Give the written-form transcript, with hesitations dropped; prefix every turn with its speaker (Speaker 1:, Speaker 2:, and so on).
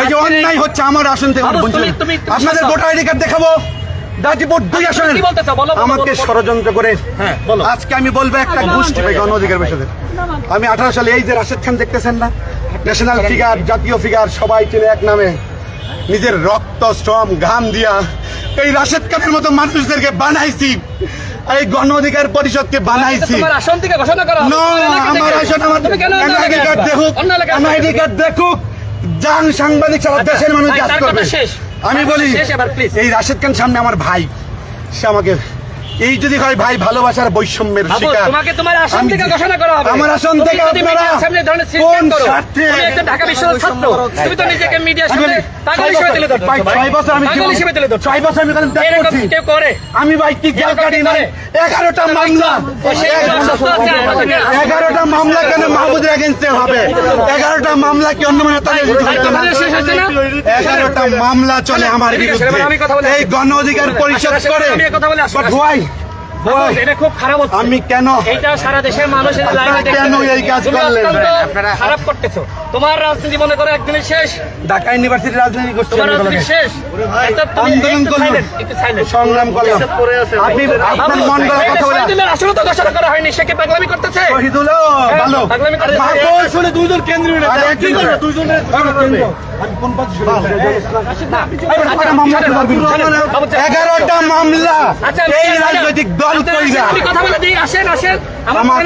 Speaker 1: এই যে অন্যায় হচ্ছে আমার আসন থেকে আপনাদের ভোটার আইডি কার্ড দেখাবো গাজীপুর 2 আসনের আমাকে ষড়যন্ত্র করে আজকে আমি বলবো একটা গোষ্ঠী গণ অধিকার পরিষদের আমি 18 সালে এই যে রাশেদ খান দেখতেছেন না ন্যাশনাল ফিগার জাতীয় ফিগার সবাই চলে এক নামে নিজের রক্ত শ্রম ঘাম দিয়া এই রাশেদ খানের মতো মানুষদেরকে বানাইছি এই গণ অধিকার পরিষদকে বানাইছি
Speaker 2: তোমার আসন থেকে ঘোষণা করা
Speaker 1: নো আমার আসন আমার আইডি কার্ড দেখুক আমার আইডি কার্ড দেখুক জান সাংবাদিক সারা দেশের মানুষ কাজ করবে আমি বলি এই রাশেদ খান সামনে আমার ভাই সে আমাকে এই যদি হয় ভাই ভালোবাসার বৈষম্যের শিকার
Speaker 2: তোমাকে তোমার আসন থেকে ঘোষণা করা হবে
Speaker 1: আমার আসন থেকে আপনারা
Speaker 2: সামনে ধরনের
Speaker 1: কোন
Speaker 2: করো
Speaker 1: স্বার্থে
Speaker 2: তুমি একটা ঢাকা বিশ্ববিদ্যালয়ের ছাত্র তুমি তো নিজেকে মিডিয়ার সামনে পাগল হিসেবে তুলে ধরছো
Speaker 1: 6 বছর আমি
Speaker 2: পাগল হিসেবে তুলে ধরছো
Speaker 1: 6 বছর আমি কারণ ত্যাগ
Speaker 2: এরকম
Speaker 1: করছি
Speaker 2: কেউ করে
Speaker 1: আমি ভাই কি জেল কাটি নাই 11টা মামলা 11টা মামলা কেন মাহমুদের এগেইনস্টে হবে 11টা মামলা কি অন্য মানে তাহলে
Speaker 2: শেষ হচ্ছে না
Speaker 1: 11টা মামলা চলে আমার বিরুদ্ধে এই গণ অধিকার পরিষদ করে ভাই
Speaker 2: এটা খুব খারাপ হচ্ছে
Speaker 1: আমি কেন
Speaker 2: এটা সারা দেশের মানুষের লাইভে
Speaker 1: কেন এই কাজ করলেন
Speaker 2: খারাপ করতেছো তোমার রাজনীতি মনে করো একদিনে শেষ
Speaker 1: ঢাকা ইউনিভার্সিটি রাজনীতি করছি
Speaker 2: তোমার রাজনীতি শেষ
Speaker 1: আন্দোলন করলাম সংগ্রাম করলাম আপনি আপনার মন গড়া কথা বলে
Speaker 2: আসলে তো ঘোষণা করা হয়নি সে কি পাগলামি করতেছে
Speaker 1: শহীদুল ভালো
Speaker 2: পাগলামি করতেছে
Speaker 1: মাহফুজ শুনে দুইজন কেন্দ্রীয় নেতা কি করবে দুইজনের আমি কোন পাশে শুনে 11টা মামলা এই রাজনৈতিক দল কইরা
Speaker 2: আমি কথা বলে দিই আসেন
Speaker 1: আমার